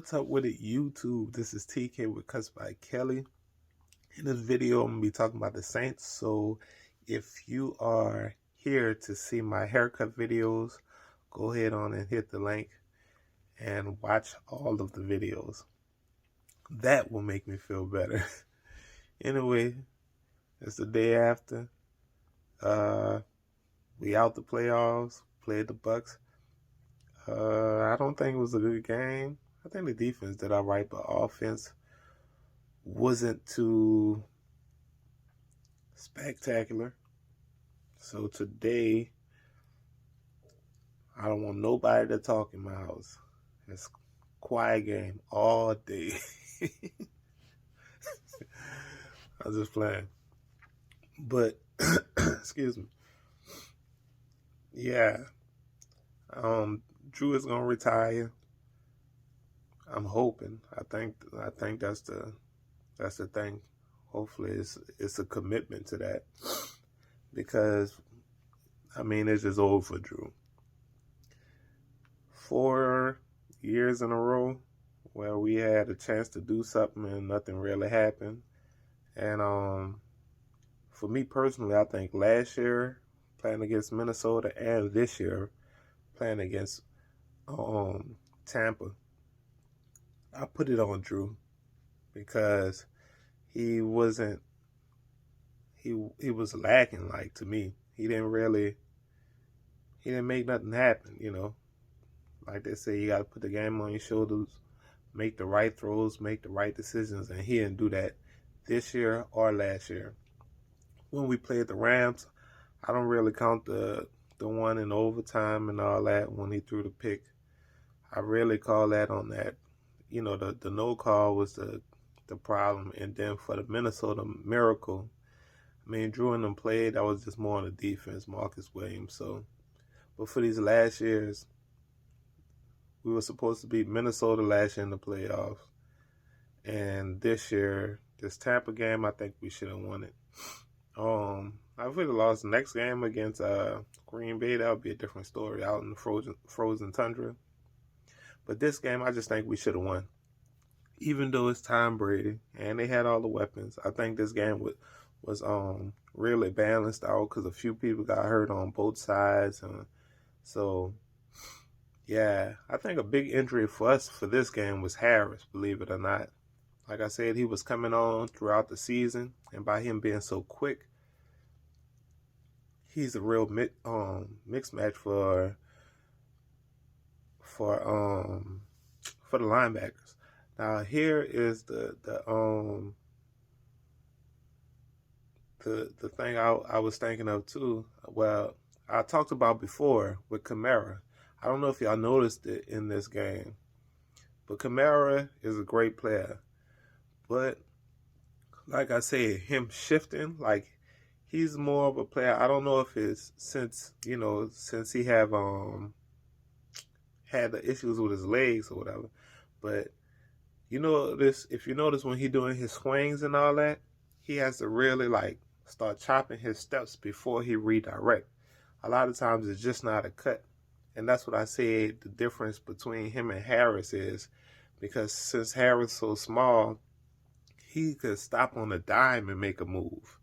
What's up with it, YouTube? This is TK with Cuts by Kelly. In this video, I'm going to be talking about the Saints. So if you are here to see my haircut videos, go ahead on and hit the link and watch all of the videos. That will make me feel better. Anyway, it's the day after. We out the playoffs, played the Bucs. I don't think it was a good game. I think the defense did all right, but offense wasn't too spectacular. So today, I don't want nobody to talk in my house. It's quiet game all day. I was just playing. But, excuse me. Yeah. Drew is gonna retire. I'm hoping. I think that's the thing. Hopefully it's a commitment to that. Because it's just over for Drew. 4 years in a row where we had a chance to do something and nothing really happened. And for me personally, I think last year playing against Minnesota and this year playing against Tampa, I put it on Drew because he was lacking, like, to me. He didn't make nothing happen, Like they say, you got to put the game on your shoulders, make the right throws, make the right decisions, and he didn't do that this year or last year. When we played the Rams, I don't really count the one in overtime and all that when he threw the pick. I really call that on that. The no call was the problem. And then for the Minnesota Miracle, Drew and them played. That was just more on the defense, Marcus Williams. So, but for these last years, we were supposed to beat Minnesota last year in the playoffs. And this year, this Tampa game, I think we should have won it. I would have lost the next game against Green Bay. That would be a different story out in the frozen tundra. But this game, I just think we should have won. Even though it's Tom Brady and they had all the weapons, I think this game was really balanced out because a few people got hurt on both sides. So, yeah, I think a big injury for us for this game was Harris, believe it or not. Like I said, he was coming on throughout the season, and by him being so quick, he's a real mixed match for the linebackers. Now here is the thing I was thinking of too. Well, I talked about before with Kamara. I don't know if y'all noticed it in this game, but Kamara is a great player. But like I said, him shifting, like, he's more of a player. I don't know if it's since he have had the issues with his legs or whatever, but if you notice when he doing his swings and all that, he has to really start chopping his steps before he redirect. A lot of times it's just not a cut. And that's what I said the difference between him and Harris is, because since Harris is so small, he could stop on a dime and make a move.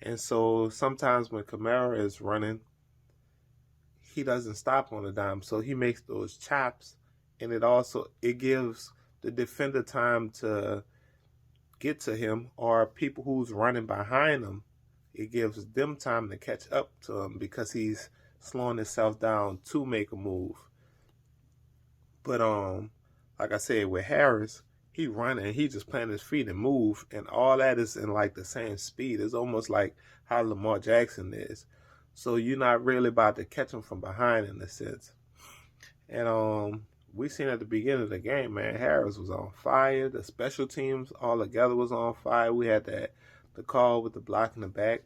And so sometimes when Kamara is running, he doesn't stop on a dime. So he makes those chops, and it gives the defender time to get to him, or people who's running behind him, it gives them time to catch up to him because he's slowing himself down to make a move. But like I said, with Harris, he running, he just planting his feet and move, and all that is in the same speed. It's almost like how Lamar Jackson is. So you're not really about to catch him from behind in a sense. And we seen at the beginning of the game, man, Harris was on fire. The special teams all together was on fire. We had the call with the block in the back.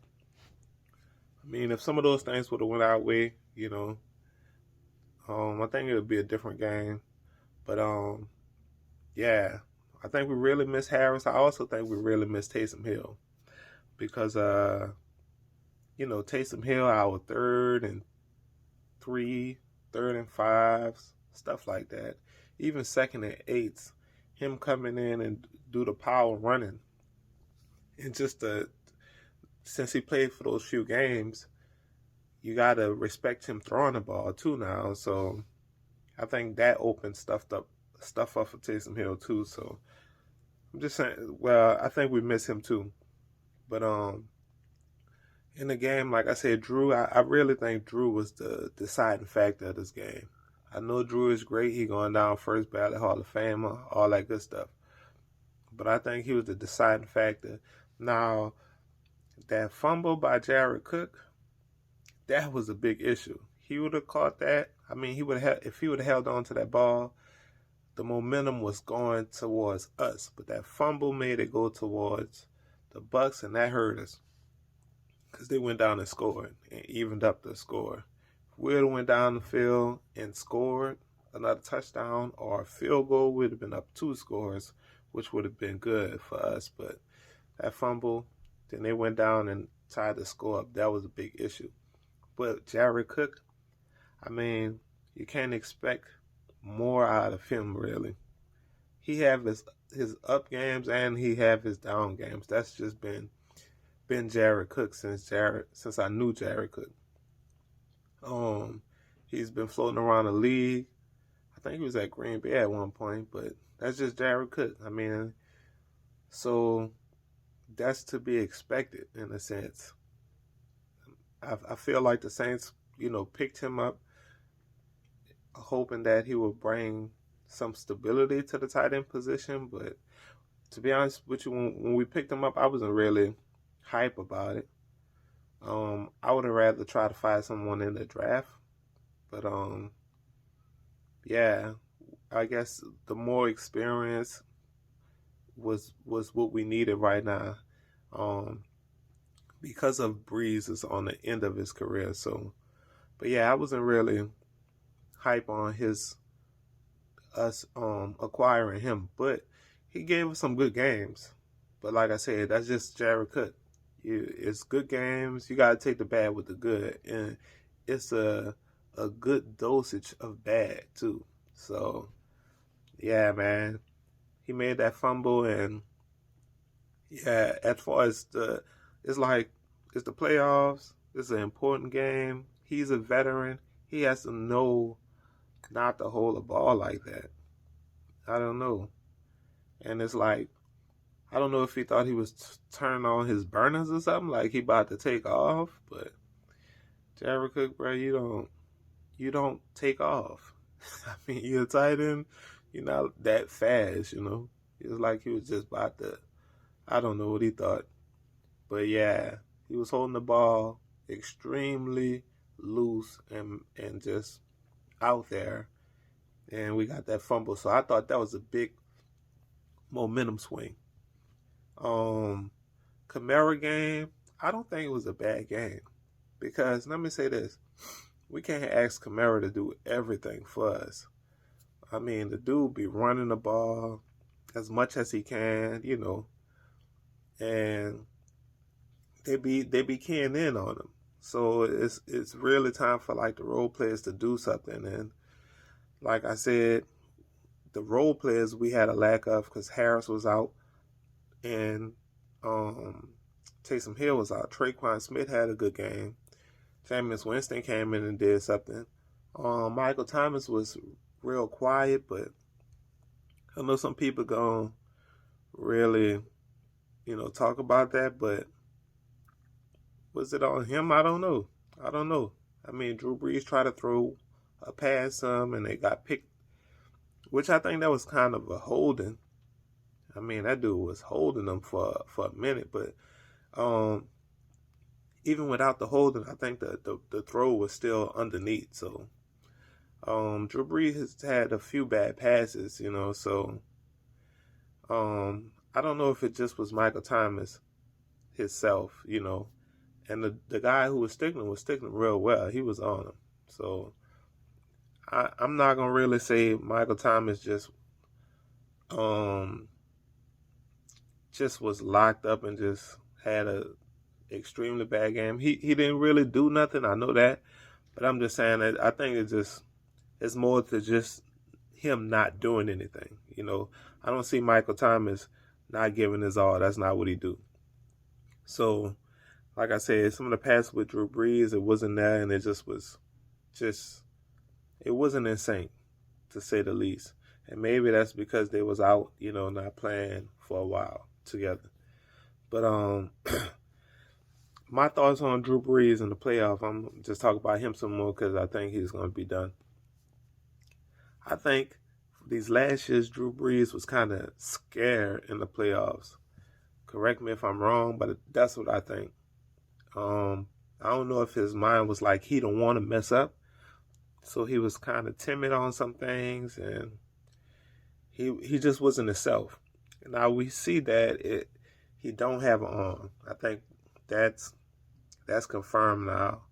If some of those things would have went our way, I think it would be a different game. But yeah, I think we really miss Harris. I also think we really miss Taysom Hill because Taysom Hill, our 3rd and 3, 3rd and 5s, stuff like that. Even 2nd and 8s, him coming in and do the power running, and just since he played for those few games, you gotta respect him throwing the ball too now. So I think that opened stuff up for Taysom Hill too. So I'm just saying. Well, I think we miss him too. But in the game, like I said, Drew, I really think Drew was the deciding factor of this game. I know Drew is great. He going down first ballot Hall of Famer, all that good stuff. But I think he was the deciding factor. Now, that fumble by Jared Cook, that was a big issue. He would have caught that. I mean, if he would have held on to that ball, the momentum was going towards us. But that fumble made it go towards the Bucs, and that hurt us because they went down and scored and evened up the score. If we would have went down the field and scored another touchdown or a field goal, we'd have been up 2 scores, which would have been good for us. But that fumble, then they went down and tied the score up. That was a big issue. But Jared Cook, I mean, you can't expect more out of him, really. He have his up games and he have his down games. That's just been Jared Cook since I knew Jared Cook. He's been floating around the league. I think he was at Green Bay at one point, but that's just Jared Cook. I mean, so that's to be expected in a sense. I feel like the Saints, picked him up, hoping that he would bring some stability to the tight end position. But to be honest with you, when we picked him up, I wasn't really hype about it. I would have rather tried to find someone in the draft. But yeah, I guess the more experience was what we needed right now. Because of Breeze is on the end of his career. So, but yeah, I wasn't really hype on us acquiring him, but he gave us some good games. But like I said, that's just Jared Cook. It's good games. You gotta take the bad with the good, and it's a good dosage of bad too. So yeah, man, he made that fumble, and yeah, as far as it's the playoffs. It's an important game. He's a veteran. He has to know not to hold the ball like that. I don't know. And it's like, I don't know if he thought he was turning on his burners or something, like he about to take off. But Jared Cook, bro, you don't take off. I mean, you're a tight end. You're not that fast, It's like he was just about to. I don't know what he thought. But yeah, he was holding the ball extremely loose and just out there. And we got that fumble. So I thought that was a big momentum swing. Kamara game, I don't think it was a bad game. Because let me say this. We can't ask Kamara to do everything for us. I mean, the dude be running the ball as much as he can, and they be keying in on him. So it's really time for like the role players to do something. And like I said, the role players we had a lack of because Harris was out and Taysom Hill was out. Traquan Smith had a good game. Jameis Winston came in and did something. Michael Thomas was real quiet, but I know some people gonna really, talk about that, but was it on him? I don't know. I mean, Drew Brees tried to throw a pass and they got picked, which I think that was kind of a holding. I mean, that dude was holding them for a minute, but even without the holding, I think the throw was still underneath. So Drew Brees has had a few bad passes, so I don't know if it just was Michael Thomas himself, and the guy who was sticking real well. He was on him. So I'm not going to really say Michael Thomas just was locked up and just had a extremely bad game. He didn't really do nothing. I know that. But I'm just saying that I think it's more to just him not doing anything. I don't see Michael Thomas not giving his all. That's not what he do. So, like I said, some of the passes with Drew Brees, it wasn't there, and it just was just it wasn't in sync, to say the least. And maybe that's because they was out, not playing for a while together. But my thoughts on Drew Brees in the playoff, I'm just talking about him some more because I think he's going to be done. I think these last years, Drew Brees was kind of scared in the playoffs. Correct me if I'm wrong, but that's what I think. I don't know if his mind was like he don't want to mess up, so he was kind of timid on some things, and he just wasn't himself. Now we see that he don't have an arm. I think that's confirmed now.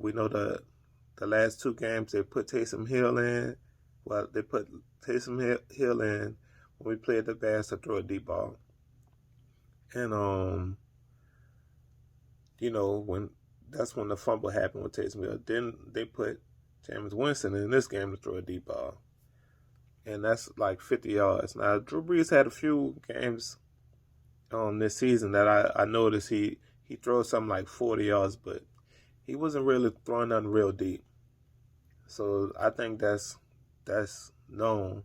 We know the last two games they put Taysom Hill in. Well, they put Taysom Hill in when we played the Bears to throw a deep ball. And when that's when the fumble happened with Taysom Hill. Then they put Jameis Winston in this game to throw a deep ball. And that's like 50 yards. Now, Drew Brees had a few games this season that I noticed he throws something like 40 yards, but he wasn't really throwing nothing real deep. So I think that's known.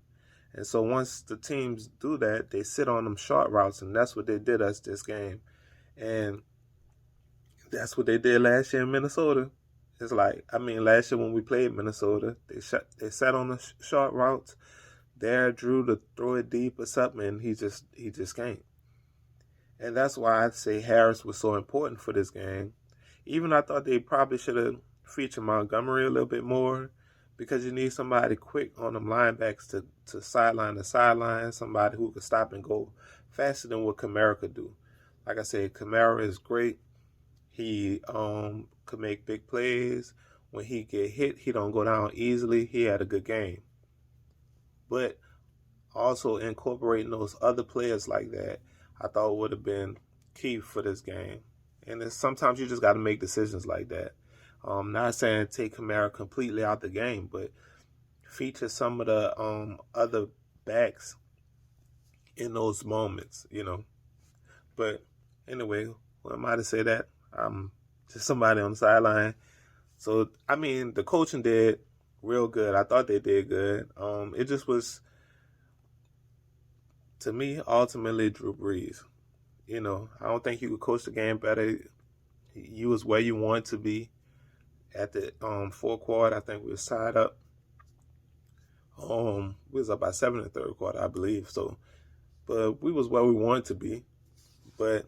And so once the teams do that, they sit on them short routes, and that's what they did us this game. And that's what they did last year in Minnesota. It's like, last year when we played Minnesota, they sat on the short routes. There, Drew to throw it deep or something, and he just can't. And that's why I say Harris was so important for this game. Even I thought they probably should have featured Montgomery a little bit more, because you need somebody quick on them linebackers to sideline to sideline, somebody who could stop and go faster than what Kamara could do. Like I said, Kamara is great. He could make big plays. When he get hit, he don't go down easily. He had a good game. But also incorporating those other players like that, I thought would have been key for this game. And sometimes you just got to make decisions like that. Not saying take Kamara completely out the game, but feature some of the other backs in those moments, But anyway, what am I to say that? I'm just somebody on the sideline. So, the coaching did real good. I thought they did good. It just was, to me, ultimately Drew Brees. I don't think you could coach the game better. You was where you want to be at the fourth quarter. I think we was tied up. We was up by 7 in the third quarter, I believe. So, but we was where we wanted to be. But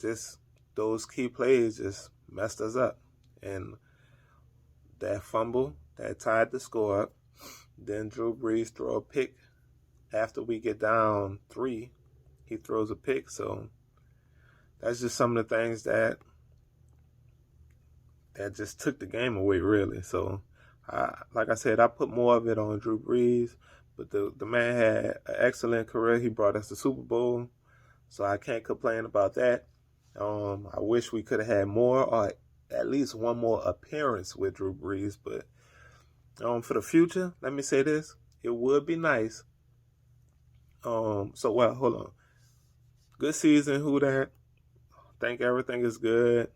just those key plays just messed us up. And that fumble that tied the score up. Then Drew Brees throw a pick after we get down 3. He throws a pick. So that's just some of the things that just took the game away, really. So, like I said, I put more of it on Drew Brees, but the man had an excellent career. He brought us the Super Bowl, so I can't complain about that. I wish we could have had more, or at least one more appearance with Drew Brees, but for the future, let me say this. It would be nice. Hold on. Good season, who that? Think everything is good.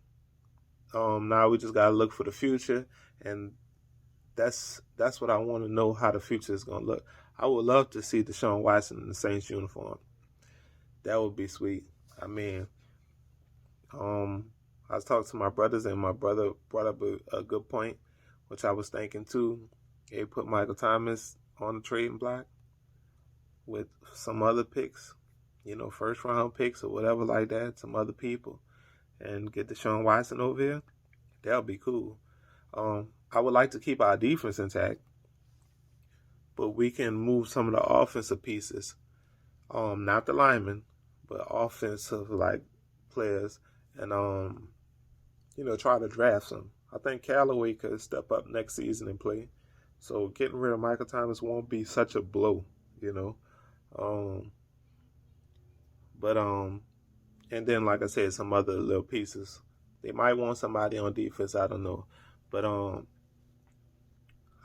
Now we just gotta look for the future, and that's what I want to know, how the future is gonna look. I would love to see Deshaun Watson in the Saints uniform. That would be sweet. I was talking to my brothers, and my brother brought up a good point, which I was thinking too. They put Michael Thomas on the trading block with some other picks, first round picks or whatever like that, some other people, and get Deshaun Watson over here. That would be cool. I would like to keep our defense intact, but we can move some of the offensive pieces, not the linemen, but offensive like players, and try to draft some. I think Callaway could step up next season and play. So getting rid of Michael Thomas won't be such a blow, And then, like I said, some other little pieces. They might want somebody on defense, I don't know. But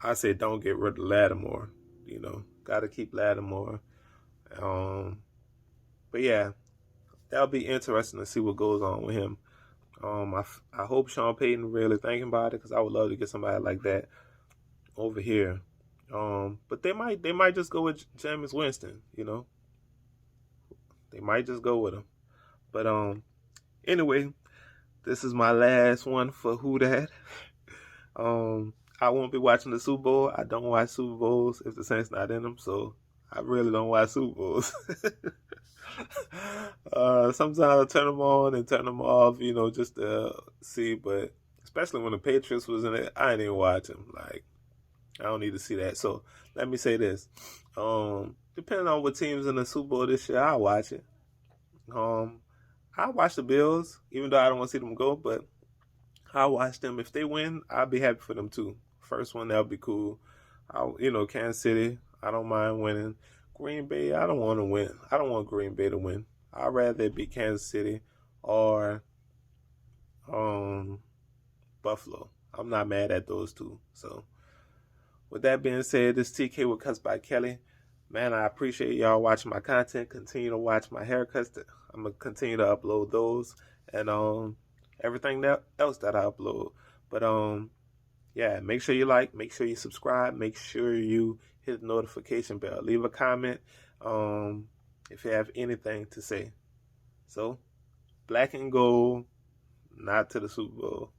I say don't get rid of Lattimore. Got to keep Lattimore. But yeah, that'll be interesting to see what goes on with him. I hope Sean Payton really thinking about it, because I would love to get somebody like that over here. But they might just go with Jameis Winston. They might just go with him. But anyway, this is my last one for Who Dat. I won't be watching the Super Bowl. I don't watch Super Bowls if the Saints not in them, so I really don't watch Super Bowls. Sometimes I turn them on and turn them off, just to see. But especially when the Patriots was in it, I ain't even watch them. Like, I don't need to see that. So let me say this: depending on what team's in the Super Bowl this year, I'll watch it. I watch the Bills, even though I don't want to see them go, but I'll watch them. If they win, I'll be happy for them too. First one, that'll be cool. Kansas City, I don't mind winning. Green Bay, I don't want to win. I don't want Green Bay to win. I'd rather it be Kansas City or Buffalo. I'm not mad at those two. So, with that being said, this TK with Cuts by Kelly. Man, I appreciate y'all watching my content. Continue to watch my haircuts. I'm going to continue to upload those and everything else that I upload. But yeah, make sure you like, make sure you subscribe, make sure you hit the notification bell. Leave a comment if you have anything to say. So, black and gold, not to the Super Bowl.